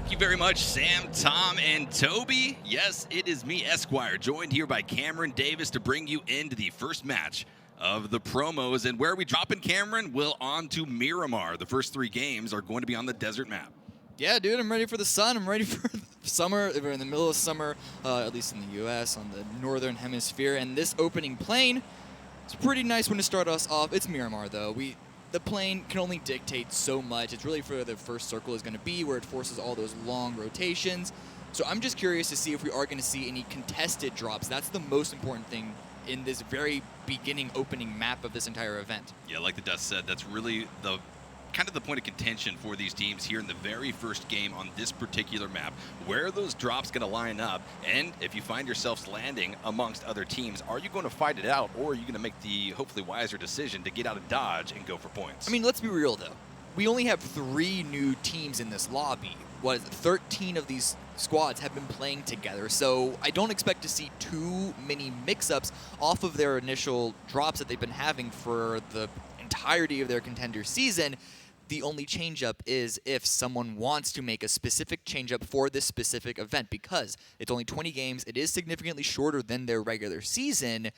Thank you very much, Sam, Tom, and Toby. Yes, it is me, Esquire, joined here by Cameron Davis to bring you into the first match of the promos. And where are we dropping, Cameron? Well, on to Miramar. The first 3 games are going to be on the desert map. Yeah, dude, I'm ready for the sun. I'm ready for summer. We're in the middle of summer, at least in the U.S., on the northern hemisphere. And this opening plane, it's a pretty nice one to start us off. It's Miramar, though. The plane can only dictate so much. It's really for the first circle is going to be where it forces all those long rotations. So I'm just curious to see if we are going to see any contested drops. That's the most important thing in this very beginning opening map of this entire event. Yeah, like the Dust said, that's really the kind of the point of contention for these teams here in the very first game on this particular map. Where are those drops going to line up? And if you find yourselves landing amongst other teams, are you going to fight it out, or are you going to make the hopefully wiser decision to get out of dodge and go for points? I mean, let's be real, though. We only have 3 new teams in this lobby. 13 of these squads have been playing together, so I don't expect to see too many mix-ups off of their initial drops that they've been having for the entirety of their contender season. The only change-up is if someone wants to make a specific change-up for this specific event, because it's only 20 games, it is significantly shorter than their regular season.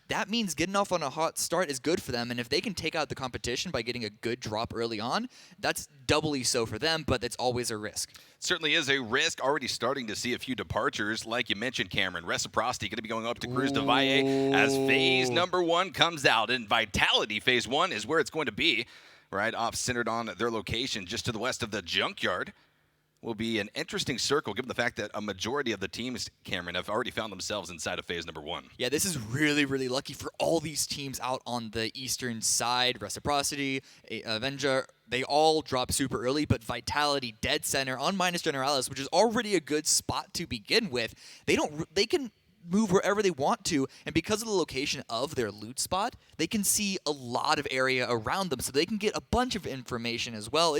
That means getting off on a hot start is good for them, and if they can take out the competition by getting a good drop early on, that's doubly so for them, but it's always a risk. Certainly is a risk. Already starting to see a few departures, like you mentioned, Cameron. Reciprocity going to be going up to Cruz de Valle as phase number 1 comes out, and Vitality phase 1 is where it's going to be. Right off centered on their location just to the west of the junkyard. Will be an interesting circle given the fact that a majority of the teams, Cameron, have already found themselves inside of phase number 1. Yeah, this is really, really lucky for all these teams out on the eastern side. Reciprocity, AVANGAR, they all drop super early, but Vitality dead center on Minus Generalis, which is already a good spot to begin with. They can move wherever they want to, and because of the location of their loot spot, they can see a lot of area around them, so they can get a bunch of information as well.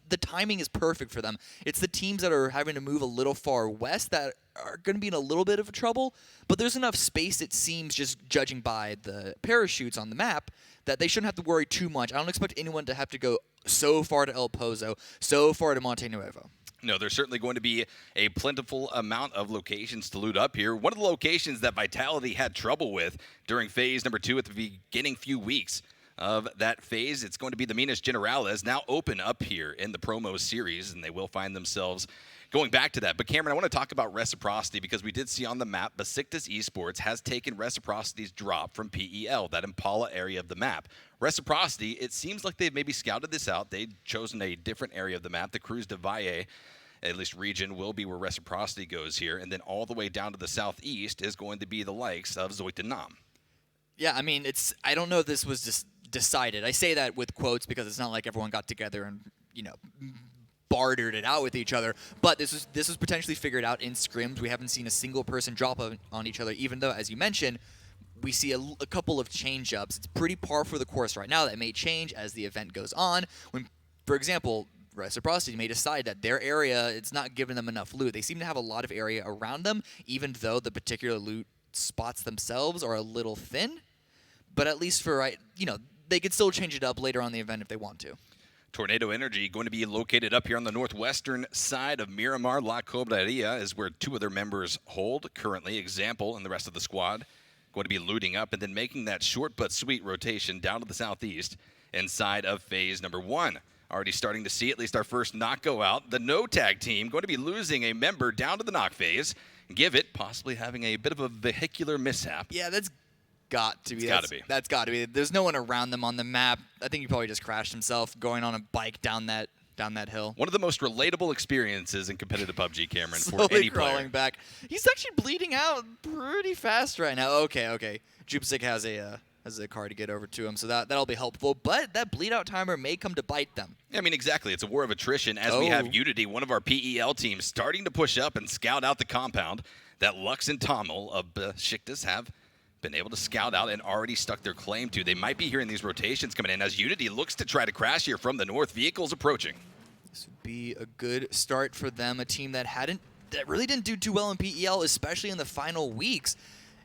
The timing is perfect for them. It's the teams that are having to move a little far west that are going to be in a little bit of trouble, but there's enough space, it seems, just judging by the parachutes on the map, that they shouldn't have to worry too much. I don't expect anyone to have to go so far to El Pozo, so far to Monte Nuevo. No, there's certainly going to be a plentiful amount of locations to loot up here. One of the locations that Vitality had trouble with during phase number 2 at the beginning few weeks of that phase, it's going to be the Minas Generalis, now open up here in the promo series, and they will find themselves going back to that. But Cameron, I want to talk about Reciprocity because we did see on the map Beşiktaş Esports has taken Reciprocity's drop from PEL, that Impala area of the map. Reciprocity, it seems like they've maybe scouted this out. They've chosen a different area of the map. The Cruz de Valle, at least region, will be where Reciprocity goes here. And then all the way down to the southeast is going to be the likes of Zoekt and Naam. Yeah, I mean, I don't know if this was just decided. I say that with quotes because it's not like everyone got together and, bartered it out with each other. But this was potentially figured out in scrims. We haven't seen a single person drop on each other, even though, as you mentioned, we see a couple of change-ups. It's pretty par for the course right now. That may change as the event goes on. When, for example, Reciprocity may decide that their area, it's not giving them enough loot. They seem to have a lot of area around them, even though the particular loot spots themselves are a little thin. But at least for, they could still change it up later on in the event if they want to. Tornado Energy going to be located up here on the northwestern side of Miramar. La Cobreria is where 2 of their members hold currently. Example and the rest of the squad going to be looting up and then making that short but sweet rotation down to the southeast inside of phase number 1. Already starting to see at least our first knock go out. The no-tag team going to be losing a member down to the knock phase. Give it possibly having a bit of a vehicular mishap. Yeah, that's got to be. That's got to be. There's no one around them on the map. I think he probably just crashed himself going on a bike down that hill. One of the most relatable experiences in competitive PUBG, Cameron, for Slowly any crawling player. back. He's actually bleeding out pretty fast right now. Okay. Jupsik has a car to get over to him, so that'll be helpful. But that bleed out timer may come to bite them. I mean, exactly. It's a war of attrition as we have Unity, one of our PEL teams, starting to push up and scout out the compound that Lux and Tommel of Beşiktaş have been able to scout out and already stuck their claim to. They might be hearing these rotations coming in as Unity looks to try to crash here from the north. Vehicles approaching. This would be a good start for them, a team that really didn't do too well in PEL, especially in the final weeks.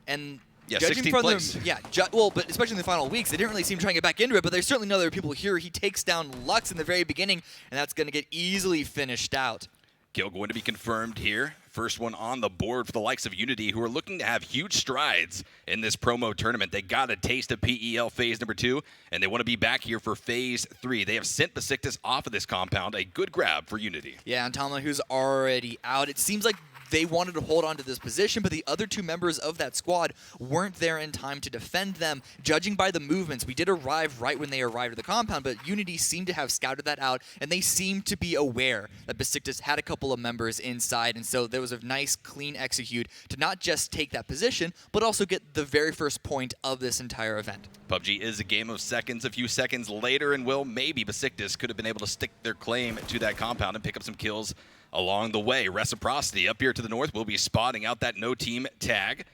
And yeah, judging 16th from place. them, but especially in the final weeks, they didn't really seem to try and get back into it, but they certainly know there are people here. He takes down Lux in the very beginning, and that's going to get easily finished out. Kill going to be confirmed here. First one on the board for the likes of Unity, who are looking to have huge strides in this promo tournament. They got a taste of PEL Phase number 2, and they want to be back here for Phase 3. They have sent Beşiktaş off of this compound. A good grab for Unity. Yeah, and Tama, who's already out. It seems like they wanted to hold on to this position, but the other two members of that squad weren't there in time to defend them. Judging by the movements, we did arrive right when they arrived at the compound, but Unity seemed to have scouted that out, and they seemed to be aware that Beşiktaş had a couple of members inside, and so there was a nice, clean execute to not just take that position, but also get the very first point of this entire event. PUBG is a game of seconds. A few seconds later, and maybe Beşiktaş could have been able to stick their claim to that compound and pick up some kills along the way. Reciprocity up here to the north will be spotting out that no team tag.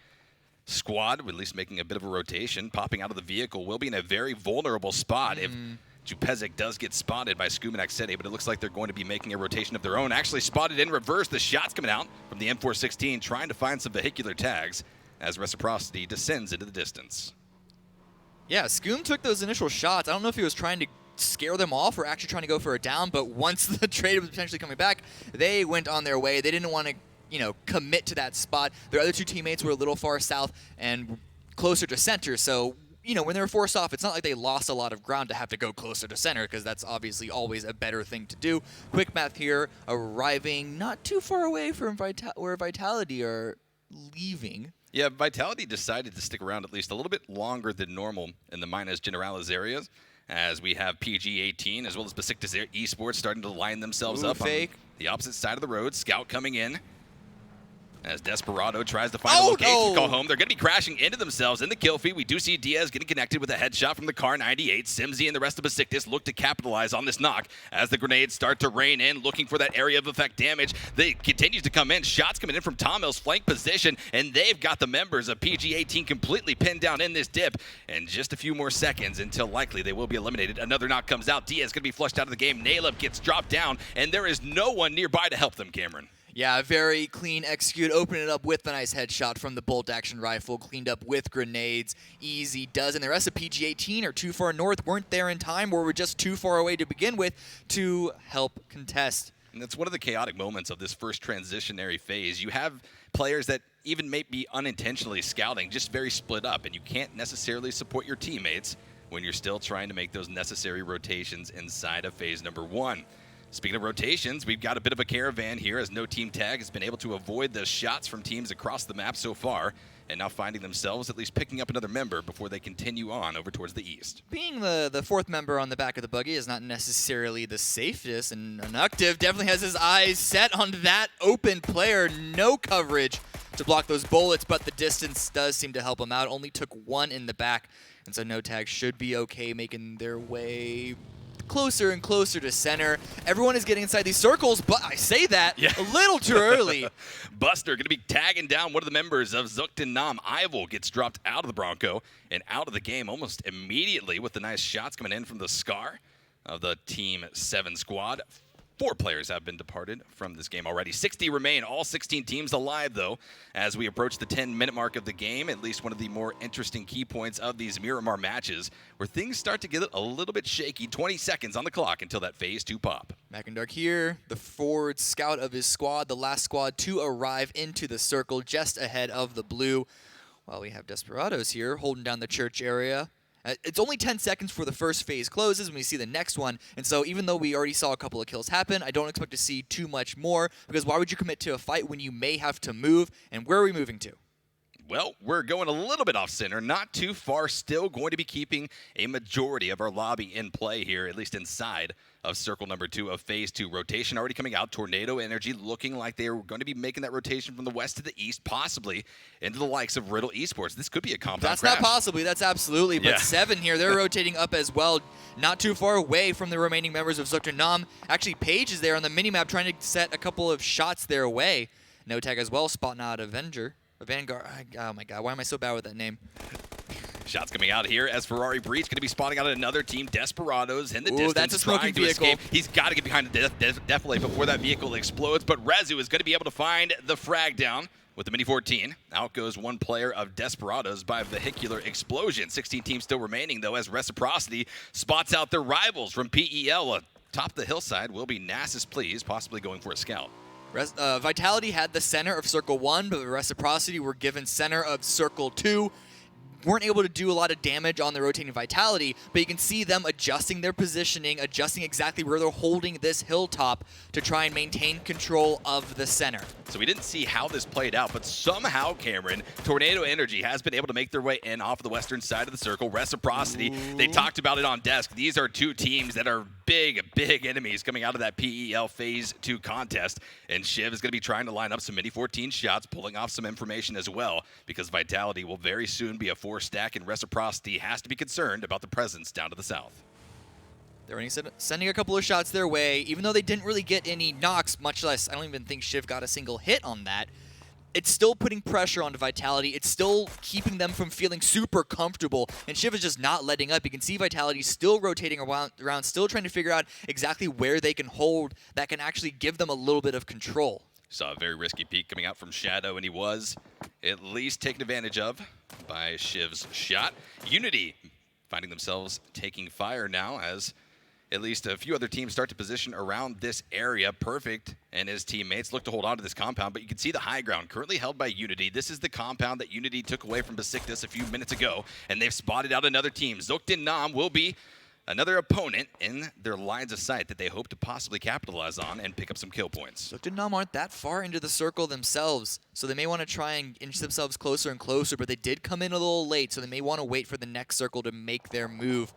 Squad, at least making a bit of a rotation, popping out of the vehicle, will be in a very vulnerable spot if Jupezic does get spotted by Skumanak City, but it looks like they're going to be making a rotation of their own. Actually spotted in reverse. The shots coming out from the M416, trying to find some vehicular tags as Reciprocity descends into the distance. Yeah, Skoom took those initial shots. I don't know if he was trying to scare them off or actually trying to go for a down, but once the trade was potentially coming back, they went on their way. They didn't want to, commit to that spot. Their other two teammates were a little far south and closer to center, so when they were forced off, it's not like they lost a lot of ground to have to go closer to center, because that's obviously always a better thing to do. Quickmath here, arriving not too far away from where Vitality are leaving. Yeah, Vitality decided to stick around at least a little bit longer than normal in the Minas Generalis areas, as we have PG-18 as well as Beşiktaş Esports starting to line themselves up fake. on the opposite side of the road. Scout coming in as Desperado tries to find a location to call home. They're going to be crashing into themselves in the kill feed. We do see Diaz getting connected with a headshot from the Car 98. Simsy and the rest of Beşiktaş look to capitalize on this knock as the grenades start to rain in, looking for that area of effect damage. They continue to come in. Shots coming in from Tomil's flank position, and they've got the members of PG-18 completely pinned down in this dip. And just a few more seconds until likely they will be eliminated. Another knock comes out. Diaz going to be flushed out of the game. Naleb gets dropped down, and there is no one nearby to help them, Cameron. Yeah, very clean execute. Open it up with a nice headshot from the bolt-action rifle. Cleaned up with grenades. Easy does. And the rest of PG-18 are too far north, weren't there in time, or were just too far away to begin with to help contest. And that's one of the chaotic moments of this first transitionary phase. You have players that even may be unintentionally scouting, just very split up, and you can't necessarily support your teammates when you're still trying to make those necessary rotations inside of phase number 1. Speaking of rotations, we've got a bit of a caravan here as no team tag has been able to avoid the shots from teams across the map so far, and now finding themselves at least picking up another member before they continue on over towards the east. Being the fourth member on the back of the buggy is not necessarily the safest, and Nuctive definitely has his eyes set on that open player. No coverage to block those bullets, but the distance does seem to help him out. Only took one in the back, and so no tag should be okay, making their way closer and closer to center. Everyone is getting inside these circles, but I say that a little too early. Buster going to be tagging down one of the members of Zoekt and Naam. Ival gets dropped out of the Bronco and out of the game almost immediately with the nice shots coming in from the Scar of the Team 7 squad. 4 players have been departed from this game already. 60 remain, all 16 teams alive, though, as we approach the 10-minute mark of the game, at least one of the more interesting key points of these Miramar matches, where things start to get a little bit shaky. 20 seconds on the clock until that Phase 2 pop. Mackendark here, the forward scout of his squad, the last squad to arrive into the circle just ahead of the blue, while we have Desperados here holding down the church area. It's only 10 seconds before the first phase closes when we see the next one, and so even though we already saw a couple of kills happen, I don't expect to see too much more, because why would you commit to a fight when you may have to move, and where are we moving to? Well, we're going a little bit off center, not too far, still going to be keeping a majority of our lobby in play here, at least inside of circle number 2 of phase 2. Rotation already coming out. Tornado Energy looking like they are going to be making that rotation from the west to the east, possibly into the likes of Riddle Esports. This could be a compound That's crash. not possibly, that's absolutely, but 7 here, they're rotating up as well, not too far away from the remaining members of Zoekt and Naam. Actually, Paige is there on the minimap trying to set a couple of shots their way. No tag as well, spotting out AVANGAR. Oh my god, why am I so bad with that name? Shots coming out here as Ferrari Breach going to be spotting out another team, Desperados, in the distance. That's a smoking trying to vehicle. escape. He's got to get behind the definitely before that vehicle explodes, but Rezu is going to be able to find the frag down with the Mini 14. Out goes one player of Desperados by vehicular explosion. 16 teams still remaining, though, as Reciprocity spots out their rivals from PEL. Top of the hillside will be Nasus Please, possibly going for a scout. Vitality had the center of Circle 1, but Reciprocity were given center of Circle 2. Weren't able to do a lot of damage on the rotating Vitality, but you can see them adjusting their positioning, adjusting exactly where they're holding this hilltop to try and maintain control of the center. So we didn't see how this played out, but somehow, Cameron, Tornado Energy has been able to make their way in off of the western side of the circle. Reciprocity, they talked about it on desk. These are two teams that are big enemies coming out of that PEL Phase 2 contest, and Shiv is going to be trying to line up some mini 14 shots, pulling off some information as well, because Vitality will very soon be a 4-stack, and Reciprocity has to be concerned about the presence down to the south. They're only sending a couple of shots their way, even though they didn't really get any knocks, much less, I don't even think Shiv got a single hit on that. It's still putting pressure onto Vitality. It's still keeping them from feeling super comfortable, and Shiv is just not letting up. You can see Vitality still rotating around, still trying to figure out exactly where they can hold that can actually give them a little bit of control. Saw a very risky peek coming out from Shadow, and he was at least taken advantage of by Shiv's shot. Unity finding themselves taking fire now as at least a few other teams start to position around this area. Perfect and his teammates look to hold on to this compound, but you can see the high ground currently held by Unity. This is the compound that Unity took away from Beşiktaş a few minutes ago, and they've spotted out another team. Zoekt and Naam will be another opponent in their lines of sight that they hope to possibly capitalize on and pick up some kill points. Zoekt and Naam aren't that far into the circle themselves, so they may want to try and inch themselves closer and closer, but they did come in a little late, so they may want to wait for the next circle to make their move.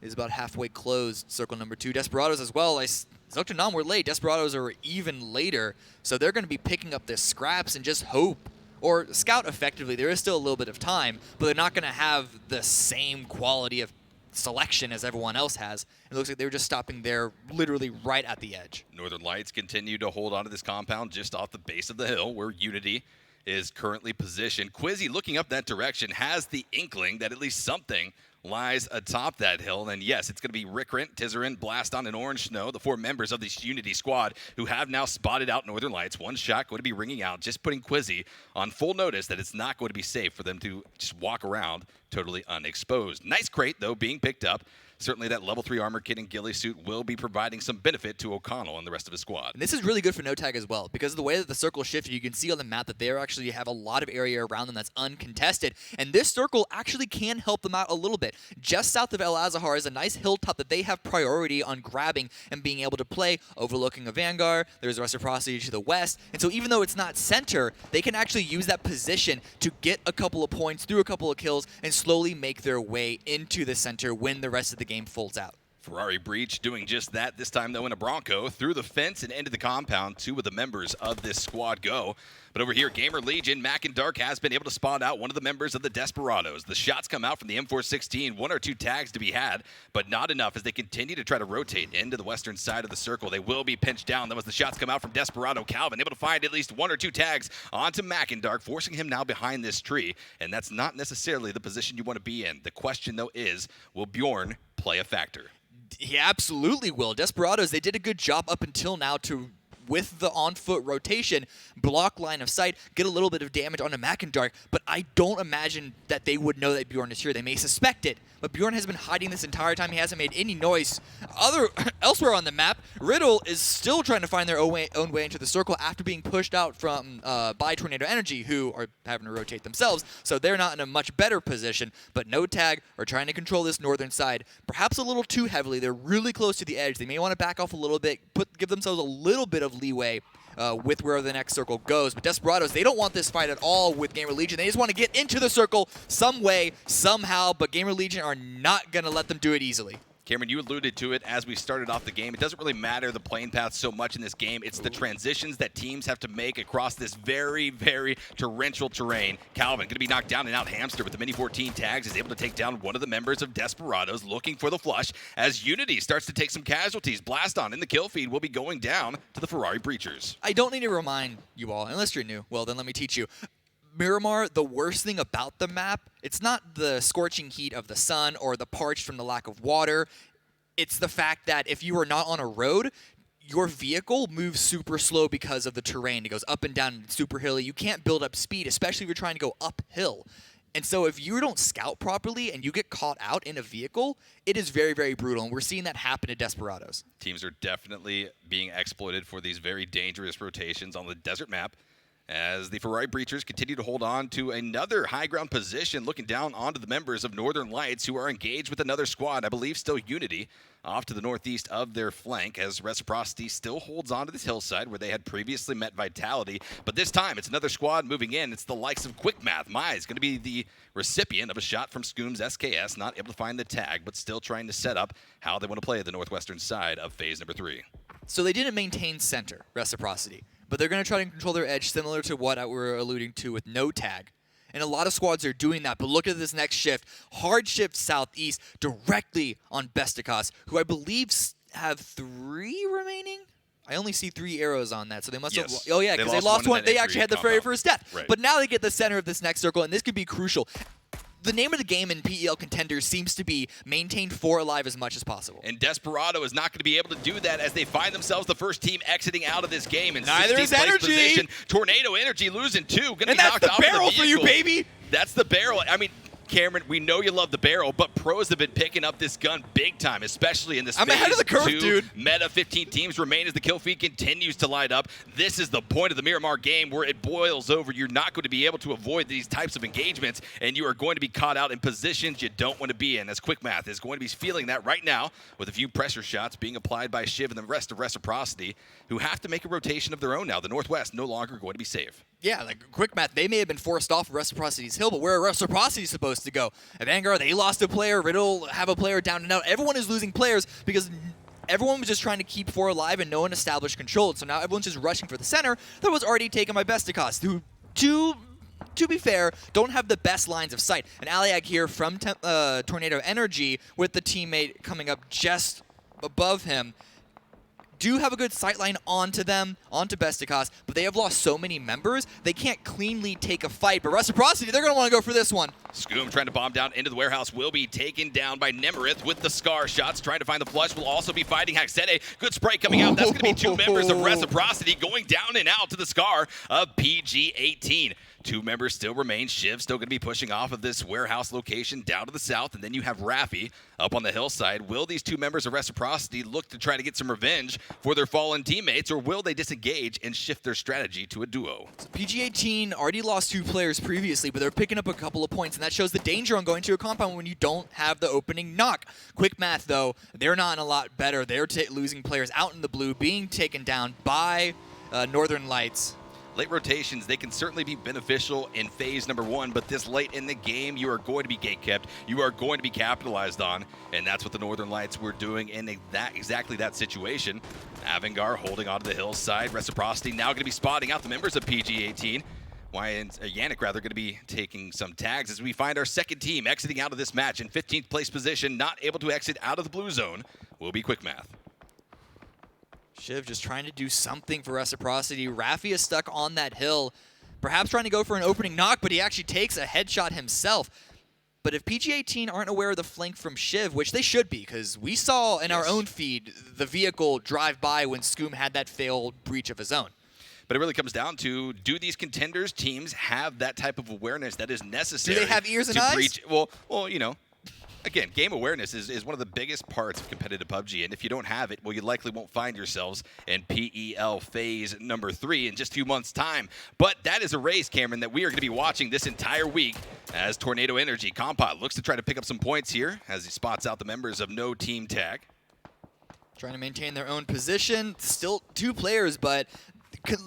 Is about halfway closed, circle number 2. Desperados as well. Zoekt and Naam were late. Desperados are even later, so they're going to be picking up their scraps and just hope, or scout effectively. There is still a little bit of time, but they're not going to have the same quality of selection as everyone else has. It looks like they were just stopping there literally right at the edge. Northern Lights continue to hold onto this compound just off the base of the hill where Unity is currently positioned. Quizzy, looking up that direction, has the inkling that at least something lies atop that hill. And yes, it's going to be Rickrent, Tizerin, Blaston, and Orange Snow, the 4 members of this Unity squad who have now spotted out Northern Lights. One shot going to be ringing out, just putting Quizzy on full notice that it's not going to be safe for them to just walk around totally unexposed. Nice crate, though, being picked up. Certainly that level 3 armor kit and ghillie suit will be providing some benefit to O'Connell and the rest of his squad. And this is really good for NoTag as well, because of the way that the circle shifted, you can see on the map that they actually have a lot of area around them that's uncontested, and this circle actually can help them out a little bit. Just south of El Azahar is a nice hilltop that they have priority on grabbing and being able to play, overlooking AVANGAR. There's Reciprocity to the west, and so even though it's not center, they can actually use that position to get a couple of points through a couple of kills and slowly make their way into the center when the rest of the game folds out. Ferrari Breach doing just that, this time though in a Bronco, through the fence and into the compound. 2 of the members of this squad go. But over here, GamerLegion, Mac and Dark has been able to spot out one of the members of the Desperados. The shots come out from the M416, 1 or 2 tags to be had, but not enough as they continue to try to rotate into the western side of the circle. They will be pinched down, though, as the shots come out from Desperado. Calvin able to find at least 1 or 2 tags onto Mac and Dark, forcing him now behind this tree, and that's not necessarily the position you want to be in. The question, though, is, will Bjorn play a factor? He absolutely will. Desperados, they did a good job up until now to, with the on-foot rotation, block line of sight, get a little bit of damage onto Mac and Dark, but I don't imagine that they would know that Bjorn is here. They may suspect it, but Bjorn has been hiding this entire time. He hasn't made any noise. Elsewhere on the map, Riddle is still trying to find their own way into the circle after being pushed out from by Tornado Energy, who are having to rotate themselves, so they're not in a much better position, but NoTag are trying to control this northern side, perhaps a little too heavily. They're really close to the edge. They may want to back off a little bit, give themselves a little bit of leeway with where the next circle goes. But Desperados, they don't want this fight at all with GamerLegion. They just want to get into the circle some way, somehow, but GamerLegion are not going to let them do it easily. Cameron, you alluded to it as we started off the game. It doesn't really matter the playing path so much in this game. It's the transitions that teams have to make across this very, very torrential terrain. Calvin going to be knocked down and out. Hamster with the mini 14 tags is able to take down one of the members of Desperados, looking for the flush as Unity starts to take some casualties. Blaston in the kill feed will be going down to the Ferrari Breachers. I don't need to remind you all, unless you're new. Well, then let me teach you. Miramar, the worst thing about the map, it's not the scorching heat of the sun or the parched from the lack of water. It's the fact that if you are not on a road, your vehicle moves super slow because of the terrain. It goes up and down and super hilly. You can't build up speed, especially if you're trying to go uphill. And so if you don't scout properly and you get caught out in a vehicle, it is very, very brutal. And we're seeing that happen to Desperados. Teams are definitely being exploited for these very dangerous rotations on the desert map, as the Ferrari Breachers continue to hold on to another high ground position, looking down onto the members of Northern Lights, who are engaged with another squad, I believe still Unity, off to the northeast of their flank, as Reciprocity still holds on to this hillside where they had previously met Vitality. But this time, it's another squad moving in. It's the likes of Quickmath. Mai is going to be the recipient of a shot from Scoom's SKS, not able to find the tag, but still trying to set up how they want to play the northwestern side of phase number 3. So they didn't maintain center, Reciprocity. But they're going to try to control their edge, similar to what we're alluding to with no tag. And a lot of squads are doing that. But look at this next shift. Hard shift southeast directly on Beşiktaş, who I believe have 3 remaining? I only see 3 arrows on that, so they must have... Oh, yeah, because they lost one. They actually had the very first death. Right. But now they get the center of this next circle, and this could be crucial. The name of the game in PEL Contenders seems to be maintain 4 alive as much as possible. And Desperado is not going to be able to do that as they find themselves the first team exiting out of this game in Neither 16th is place Energy. position. Tornado Energy losing 2. Going to be And that's knocked the off barrel of the for you, baby! That's the barrel. I mean, Cameron, we know you love the barrel, but pros have been picking up this gun big time, especially in this I'm ahead of the curve, phase 2 dude. meta. 15 teams remain as the kill feed continues to light up. This is the point of the Miramar game where it boils over. You're not going to be able to avoid these types of engagements, and you are going to be caught out in positions you don't want to be in, as Quickmath is going to be feeling that right now with a few pressure shots being applied by Shiv and the rest of Reciprocity, who have to make a rotation of their own now. The Northwest no longer going to be safe. Yeah, like Quickmath, they may have been forced off of Reciprocity's hill, but where are Reciprocity supposed to go? AVANGAR, they lost a player. Riddle have a player down and out. Everyone is losing players because everyone was just trying to keep 4 alive and no one established control. So now everyone's just rushing for the center that was already taken by Beşiktaş, who, to be fair, don't have the best lines of sight. And Aliag here from Tornado Energy with the teammate coming up just above him do have a good sightline onto them, onto Beşiktaş, but they have lost so many members, they can't cleanly take a fight. But Reciprocity, they're going to want to go for this one. Scoom trying to bomb down into the warehouse will be taken down by Nemerith with the Scar shots. Trying to find the flush will also be fighting Haxede. Good spray coming out. That's going to be 2 members of Reciprocity going down and out to the Scar of PG-18. 2 members still remain. Shiv still going to be pushing off of this warehouse location down to the south. And then you have Raffi up on the hillside. Will these 2 members of Reciprocity look to try to get some revenge for their fallen teammates, or will they disengage and shift their strategy to a duo? So PG-18 already lost 2 players previously, but they're picking up a couple of points, and that shows the danger on going to a compound when you don't have the opening knock. Quickmath, though, they're not a lot better. They're losing players out in the blue, being taken down by Northern Lights. Late rotations, they can certainly be beneficial in phase number 1, but this late in the game, you are going to be gatekept. You are going to be capitalized on, and that's what the Northern Lights were doing in exactly that situation. AVANGAR holding onto the hillside. Reciprocity now going to be spotting out the members of PG-18. Yannick rather going to be taking some tags as we find our second team exiting out of this match in 15th place position, not able to exit out of the blue zone, will be Quickmath. Shiv just trying to do something for Reciprocity. Raffi is stuck on that hill, perhaps trying to go for an opening knock, but he actually takes a headshot himself. But if PG-18 aren't aware of the flank from Shiv, which they should be, because we saw in our own feed the vehicle drive by when Scoom had that failed breach of his own. But it really comes down to, do these contenders teams have that type of awareness that is necessary? Do they have ears and eyes? Breach? Well, you know. Again, game awareness is one of the biggest parts of competitive PUBG, and if you don't have it, well, you likely won't find yourselves in PEL Phase number 3 in just a few months' time. But that is a race, Cameron, that we are going to be watching this entire week as Tornado Energy Compot looks to try to pick up some points here as he spots out the members of No Team Tag. Trying to maintain their own position. Still 2 players, but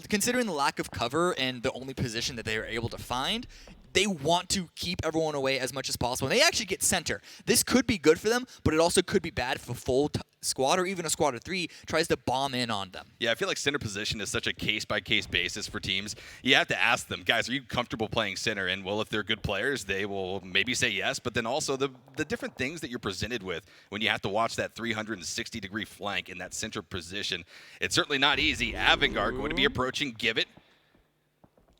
considering the lack of cover and the only position that they are able to find, they want to keep everyone away as much as possible. And they actually get center. This could be good for them, but it also could be bad if a full squad or even a squad of 3 tries to bomb in on them. Yeah, I feel like center position is such a case-by-case basis for teams. You have to ask them, guys, are you comfortable playing center? And, well, if they're good players, they will maybe say yes. But then also the different things that you're presented with when you have to watch that 360-degree flank in that center position. It's certainly not easy. AVANGAR going to be approaching Give It.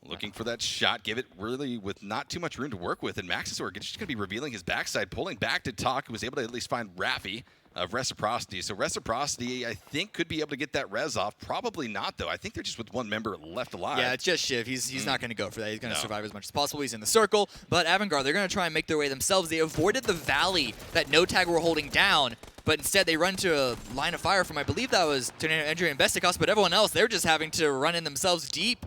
Looking for that shot, give it really with not too much room to work with, and Maxisor just going to be revealing his backside, pulling back to talk, who was able to at least find Raffi of Reciprocity. So Reciprocity, I think, could be able to get that res off. Probably not, though. I think they're just with one member left alive. Yeah, it's just Shiv. He's not going to go for that. He's going to survive as much as possible. He's in the circle. But AVANGAR, they're going to try and make their way themselves. They avoided the valley that No Tag were holding down, but instead they run to a line of fire from, I believe that was Tornado, Andrew, and Bestikos, but everyone else, they're just having to run in themselves deep.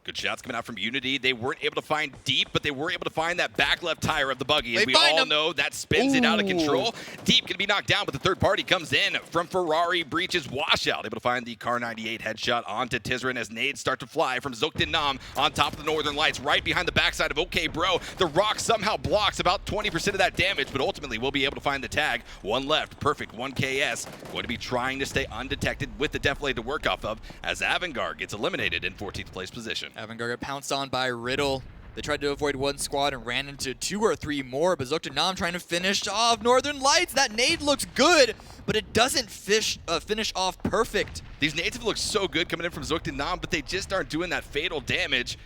Good shots coming out from Unity. They weren't able to find Deep, but they were able to find that back left tire of the buggy. As we all know, that spins it out of control. Deep can be knocked down, but the third party comes in from Ferrari Breach's washout. Able to find the Car 98 headshot onto Tizrin as nades start to fly from Zoekt and Naam on top of the Northern Lights, right behind the backside of OK Bro. The rock somehow blocks about 20% of that damage, but ultimately we'll be able to find the tag. One left, perfect, 1 KS. Going to be trying to stay undetected with the Deflate to work off of as AVANGAR gets eliminated in 14th place position. AVANGAR got pounced on by Riddle. They tried to avoid one squad and ran into 2 or 3 more, but Zoekt and Naam trying to finish off Northern Lights. That nade looks good, but it doesn't finish off perfect. These nades have looked so good coming in from Zoekt and Naam, but they just aren't doing that fatal damage.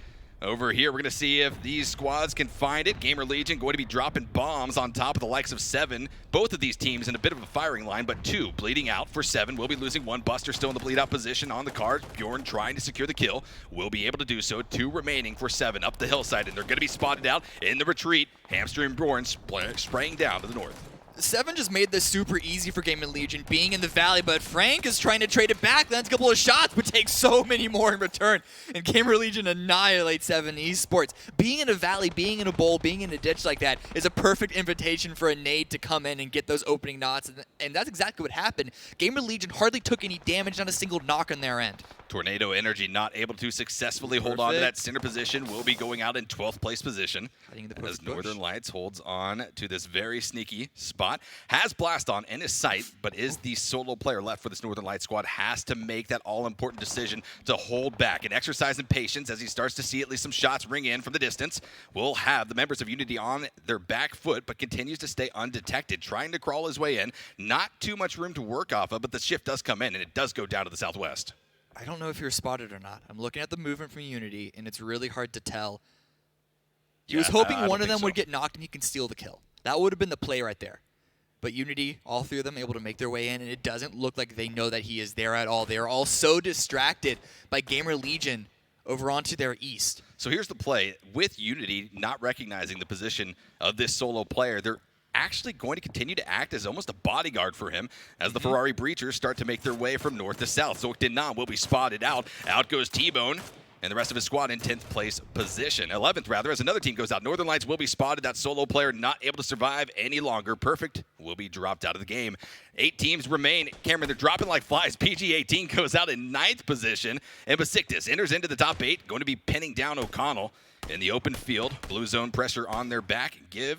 Over here, we're going to see if these squads can find it. GamerLegion going to be dropping bombs on top of the likes of 7. Both of these teams in a bit of a firing line, but 2 bleeding out for 7. We'll be losing 1. Buster still in the bleed out position on the card. Bjorn trying to secure the kill. Will be able to do so. 2 remaining for 7 up the hillside, and they're going to be spotted out in the retreat. Hamster and Bjorn spraying down to the north. 7 just made this super easy for GamerLegion being in the valley, but Frank is trying to trade it back, lands a couple of shots, but takes so many more in return. And GamerLegion annihilates 7 Esports. Being in a valley, being in a bowl, being in a ditch like that is a perfect invitation for a nade to come in and get those opening knots, and that's exactly what happened. GamerLegion hardly took any damage, not a single knock on their end. Tornado Energy not able to successfully hold on to that center position. Will be going out in 12th place position as Northern Lights holds on to this very sneaky spot. Has Blast on in his sight, but is the solo player left for this Northern Lights squad. Has to make that all-important decision to hold back and exercise in patience as he starts to see at least some shots ring in from the distance. Will have the members of Unity on their back foot, but continues to stay undetected, trying to crawl his way in. Not too much room to work off of, but the shift does come in, and it does go down to the southwest. I don't know if you're spotted or not. I'm looking at the movement from Unity, and it's really hard to tell. He was hoping one of them would get knocked and he can steal the kill. That would have been the play right there. But Unity, all 3 of them able to make their way in, and it doesn't look like they know that he is there at all. They are all so distracted by GamerLegion over onto their east. So here's the play. With Unity not recognizing the position of this solo player, they're actually going to continue to act as almost a bodyguard for him as the Ferrari Breachers start to make their way from north to south. Zoekt and Naam will be spotted out. Out goes T-Bone and the rest of his squad in 10th place position. 11th, rather, as another team goes out. Northern Lights will be spotted. That solo player not able to survive any longer. Perfect will be dropped out of the game. 8 teams remain. Cameron, they're dropping like flies. PG-18 goes out in 9th position. And Besiktas enters into the top 8, going to be pinning down O'Connell in the open field. Blue zone pressure on their back. Give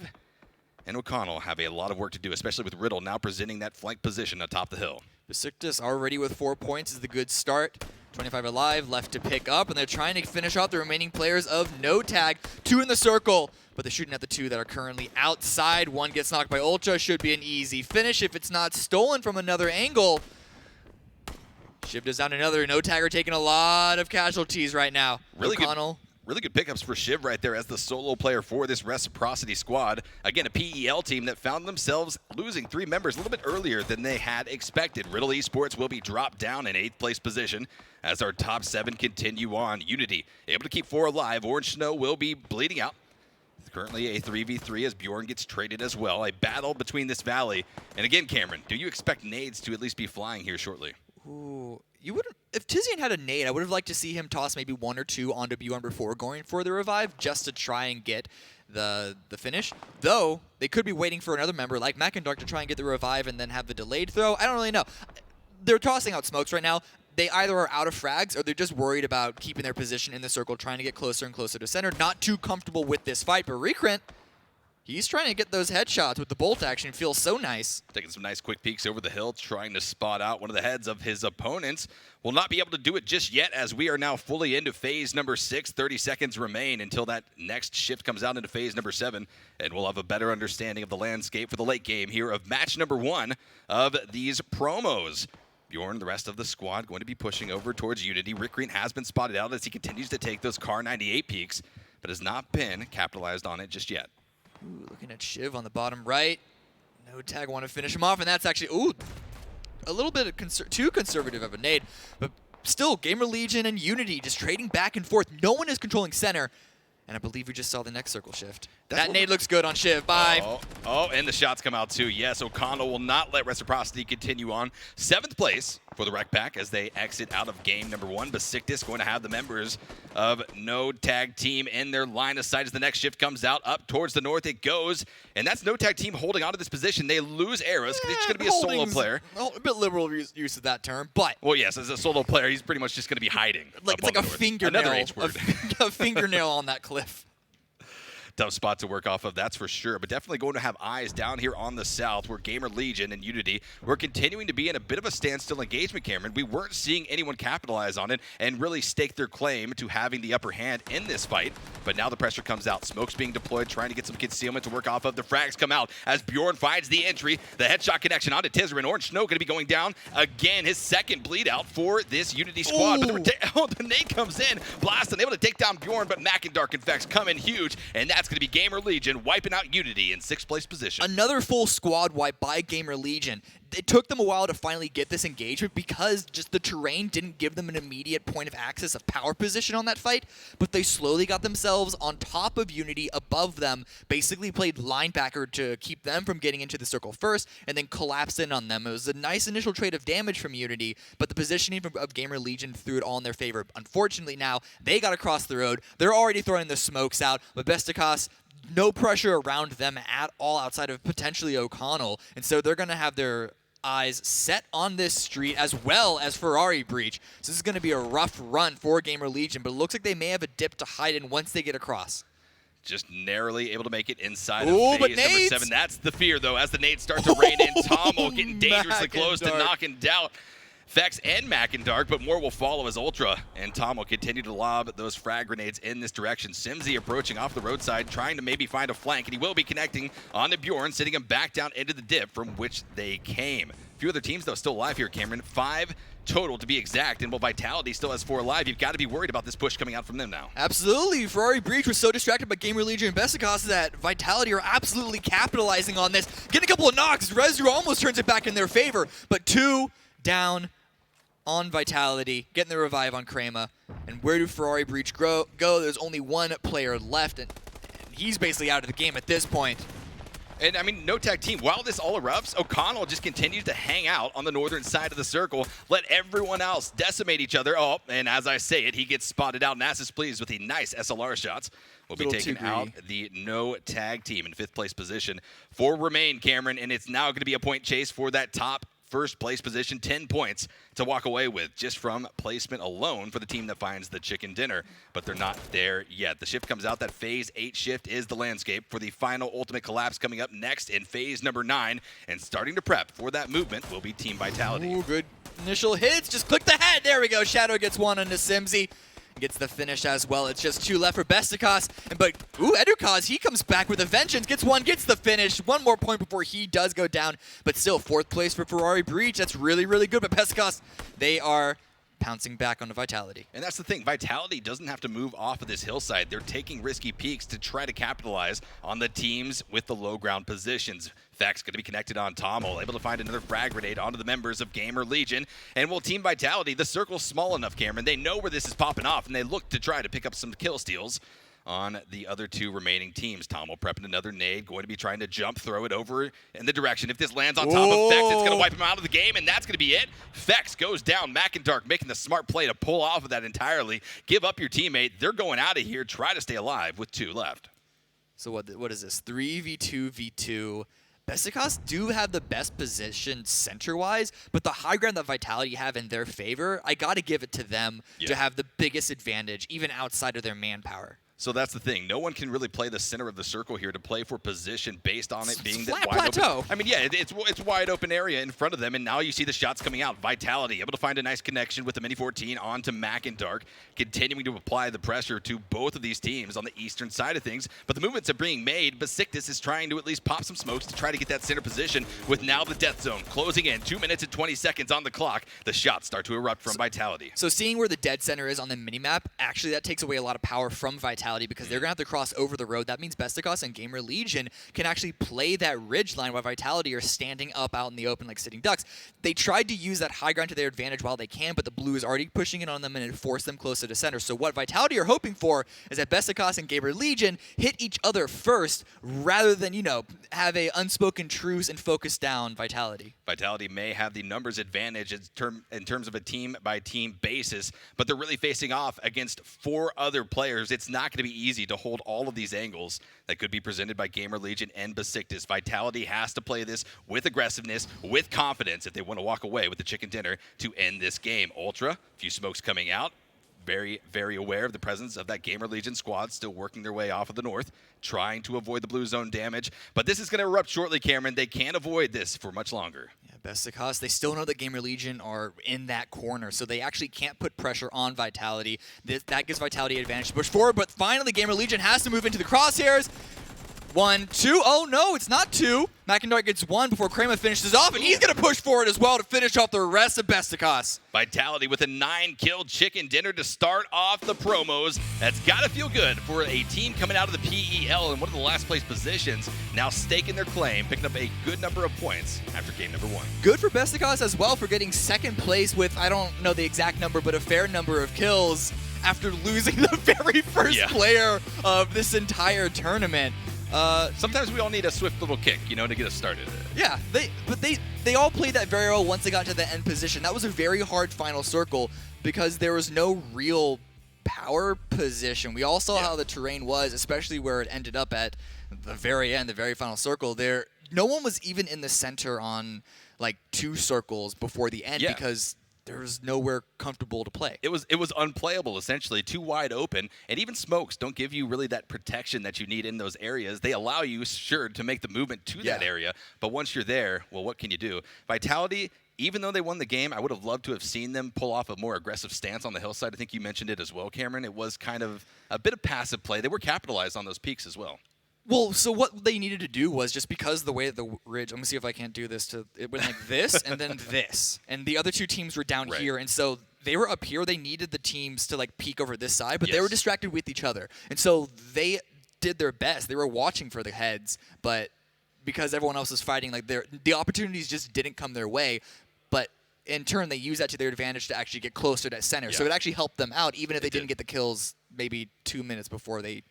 and O'Connell have a lot of work to do, especially with Riddle now presenting that flank position atop the hill. Besiktas already with 4 points is the good start. 25 alive, left to pick up, and they're trying to finish off the remaining players of No Tag. 2 in the circle, but they're shooting at the 2 that are currently outside. 1 gets knocked by Ultra, should be an easy finish if it's not stolen from another angle. Shiv does down another. No Tag are taking a lot of casualties right now. Really O'Connell. Really good pickups for Shiv right there as the solo player for this Reciprocity squad. Again, a PEL team that found themselves losing 3 members a little bit earlier than they had expected. Riddle Esports will be dropped down in 8th place position as our top 7 continue on. Unity able to keep 4 alive. Orange Snow will be bleeding out. Currently a 3v3 as Bjorn gets traded as well. A battle between this valley. And again, Cameron, do you expect nades to at least be flying here shortly? Ooh, you wouldn't. If Tizian had a nade, I would have liked to see him toss maybe 1 or 2 onto Bjorn before going for the revive, just to try and get the finish. Though they could be waiting for another member like Mackendark to try and get the revive and then have the delayed throw. I don't really know. They're tossing out smokes right now. They either are out of frags or they're just worried about keeping their position in the circle, trying to get closer and closer to center. Not too comfortable with this fight, but Recrent, he's trying to get those headshots with the bolt action. It feels so nice. Taking some nice quick peeks over the hill, trying to spot out one of the heads of his opponents. Will not be able to do it just yet as we are now fully into phase number 6. 30 seconds remain until that next shift comes out into phase number 7. And we'll have a better understanding of the landscape for the late game here of match number 1 of these promos. Bjorn, the rest of the squad, going to be pushing over towards Unity. Rick Green has been spotted out as he continues to take those Car 98 peaks, but has not been capitalized on it just yet. Ooh, looking at Shiv on the bottom right. No tag, want to finish him off, and that's actually, ooh, a little bit of too conservative of a nade, but still, GamerLegion and Unity just trading back and forth. No one is controlling center, and I believe we just saw the next circle shift. That nade looks good on Shiv. Bye. Oh, and the shots come out too. Yes, O'Connell will not let Reciprocity continue on. 7th place for the Rec Pack as they exit out of game number 1. Besiktas going to have the members of No Tag Team in their line of sight as the next shift comes out. Up towards the north it goes, and that's No Tag Team holding on to this position. They lose arrows because it's going to be a solo player. A bit liberal use of that term, but... Well, yes, as a solo player, he's pretty much just going to be hiding. It's like a fingernail. Another H word. A fingernail on that cliff. Tough spot to work off of, that's for sure. But definitely going to have eyes down here on the south where GamerLegion and Unity were continuing to be in a bit of a standstill engagement, Cameron. We weren't seeing anyone capitalize on it and really stake their claim to having the upper hand in this fight. But now the pressure comes out. Smoke's being deployed, trying to get some concealment to work off of. The frags come out as Bjorn finds the entry. The headshot connection onto Tizerin. Orange Snow going to be going down. Again, his second bleed out for this Unity squad. But the nade comes in. Blast unable to take down Bjorn, but Mac and Dark Infects come in huge. And that's going to be GamerLegion wiping out Unity in 6th place position. Another full squad wipe by GamerLegion. It took them a while to finally get this engagement because just the terrain didn't give them an immediate point of access of power position on that fight, but they slowly got themselves on top of Unity, above them, basically played linebacker to keep them from getting into the circle first, and then collapsed in on them. It was a nice initial trade of damage from Unity, but the positioning of GamerLegion threw it all in their favor. Unfortunately now, they got across the road. They're already throwing the smokes out, but Beşiktaş, no pressure around them at all outside of potentially O'Connell, and so they're going to have their eyes set on this street as well as Ferrari Breach. So this is going to be a rough run for GamerLegion, but it looks like they may have a dip to hide in once they get across. Just narrowly able to make it inside of phase number 7. That's the fear, though, as the nades start to rain in. Tomo getting dangerously close to knocking down Fex and Mac and Dark, but more will follow as Ultra and Tom will continue to lob those frag grenades in this direction. Simsy approaching off the roadside, trying to maybe find a flank, and he will be connecting onto Bjorn, sitting him back down into the dip from which they came. A few other teams, though, still alive here, Cameron. 5 total to be exact, and while Vitality still has 4 alive, you've got to be worried about this push coming out from them now. Absolutely. Ferrari Breach was so distracted by GamerLegion and Beşiktaş that Vitality are absolutely capitalizing on this. Getting a couple of knocks, Rezu almost turns it back in their favor, but 2 down on Vitality, getting the revive on Crema. And where do Ferrari Breach go? There's only 1 player left, and he's basically out of the game at this point. And, I mean, No Tag Team, while this all erupts, O'Connell just continues to hang out on the northern side of the circle, let everyone else decimate each other. Oh, and as I say it, he gets spotted out. Nass is pleased with the nice SLR shots. Will be taking out the No Tag Team in 5th place position for Remain, Cameron, and it's now going to be a point chase for that top first place position. 10 points to walk away with just from placement alone for the team that finds the chicken dinner, but they're not there yet. The shift comes out. That phase 8 shift is the landscape for the final ultimate collapse coming up next in phase number 9, and starting to prep for that movement will be Team Vitality. Ooh, good initial hits. Just click the head. There we go. Shadow gets one onto Simsy. Gets the finish as well. It's just 2 left for Beşiktaş. But, Edukaz, he comes back with a vengeance. Gets one, gets the finish. 1 more point before he does go down. But still, 4th place for Ferrari Breach. That's really, really good. But Beşiktaş, they are pouncing back onto Vitality. And that's the thing. Vitality doesn't have to move off of this hillside. They're taking risky peeks to try to capitalize on the teams with the low ground positions. Fex going to be connected on Tomo, able to find another frag grenade onto the members of GamerLegion. And will Team Vitality, the circle's small enough, Cameron. They know where this is popping off, and they look to try to pick up some kill steals on the other 2 remaining teams. Tomo prepping another nade, going to be trying to jump, throw it over in the direction. If this lands on top of Fex, it's going to wipe him out of the game, and that's going to be it. Fex goes down. Mac and Dark making the smart play to pull off of that entirely. Give up your teammate. They're going out of here. Try to stay alive with 2 left. So what is this? 3v2v2. Beşiktaş do have the best position center-wise, but the high ground that Vitality have in their favor, I got to give it to them to have the biggest advantage, even outside of their manpower. So that's the thing. No one can really play the center of the circle here to play for position based on it being It's that flat wide plateau. open. I mean, yeah, it's wide open area in front of them, and now you see the shots coming out. Vitality able to find a nice connection with the Mini 14 onto Mac and Dark, continuing to apply the pressure to both of these teams on the eastern side of things. But the movements are being made. Besiktas is trying to at least pop some smokes to try to get that center position with now the death zone closing in. 2 minutes and 20 seconds on the clock. The shots start to erupt from Vitality. So seeing where the dead center is on the minimap, actually that takes away a lot of power from Vitality because they're going to have to cross over the road. That means Beşiktaş and GamerLegion can actually play that ridge line while Vitality are standing up out in the open like sitting ducks. They tried to use that high ground to their advantage while they can, but the blue is already pushing in on them and it forced them closer to center. So what Vitality are hoping for is that Beşiktaş and GamerLegion hit each other first rather than, have a unspoken truce and focus down Vitality. Vitality may have the numbers advantage in terms of a team-by-team basis, but they're really facing off against 4 other players. It's not going to be easy to hold all of these angles that could be presented by GamerLegion and Besiktas. Vitality has to play this with aggressiveness, with confidence if they want to walk away with the chicken dinner to end this game. Ultra, a few smokes coming out. Very, very aware of the presence of that GamerLegion squad still working their way off of the north, trying to avoid the blue zone damage. But this is going to erupt shortly, Cameron. They can't avoid this for much longer. Yeah, Beşiktaş, they still know that GamerLegion are in that corner, so they actually can't put pressure on Vitality. That gives Vitality advantage to push forward, but finally GamerLegion has to move into the crosshairs. 1, 2. Oh, no, it's not 2. McIntyre gets 1 before Kramer finishes off, and he's going to push forward as well to finish off the rest of Beşiktaş. Vitality with a 9-kill chicken dinner to start off the promos. That's got to feel good for a team coming out of the PEL in one of the last place positions, now staking their claim, picking up a good number of points after game number 1. Good for Beşiktaş as well for getting second place with, I don't know the exact number, but a fair number of kills after losing the very first player of this entire tournament. Sometimes we all need a swift little kick, to get us started. Yeah, they all played that very well once they got to the end position. That was a very hard final circle because there was no real power position. We all saw how the terrain was, especially where it ended up at the very end, the very final circle. No one was even in the center on like 2 circles before the end because there was nowhere comfortable to play. It was unplayable, essentially, too wide open. And even smokes don't give you really that protection that you need in those areas. They allow you, sure, to make the movement to that area. But once you're there, well, what can you do? Vitality, even though they won the game, I would have loved to have seen them pull off a more aggressive stance on the hillside. I think you mentioned it as well, Cameron. It was kind of a bit of passive play. They were capitalized on those peaks as well. Well, so what they needed to do was just because the way the ridge, I'm going to see if I can't do this, it went like this and then this. And the other 2 teams were down here. And so they were up here. They needed the teams to like peek over this side, but they were distracted with each other. And so they did their best. They were watching for the heads, but because everyone else was fighting, like the opportunities just didn't come their way. But in turn, they used that to their advantage to actually get closer to center. So it actually helped them out, even if they didn't get the kills maybe 2 minutes before they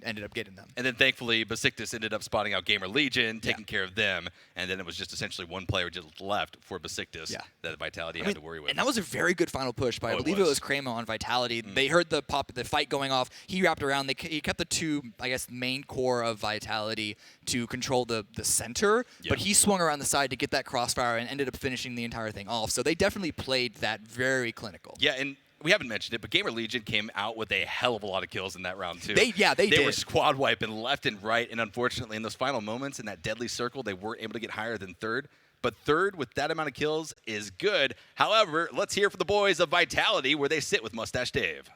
ended up getting them. And then thankfully, Besiktas ended up spotting out GamerLegion, taking care of them, and then it was just essentially one player just left for Besiktas that Vitality had to worry with. And that was a very good final push by, I believe it was Kramer on Vitality. They heard the fight going off. He wrapped around. He kept the 2, I guess, main core of Vitality to control the center, but he swung around the side to get that crossfire and ended up finishing the entire thing off. So they definitely played that very clinical. Yeah, and we haven't mentioned it, but GamerLegion came out with a hell of a lot of kills in that round, too. They did. They were squad wiping left and right, and unfortunately, in those final moments, in that deadly circle, they weren't able to get higher than 3rd. But 3rd with that amount of kills is good. However, let's hear from the boys of Vitality, where they sit with Mustache Dave.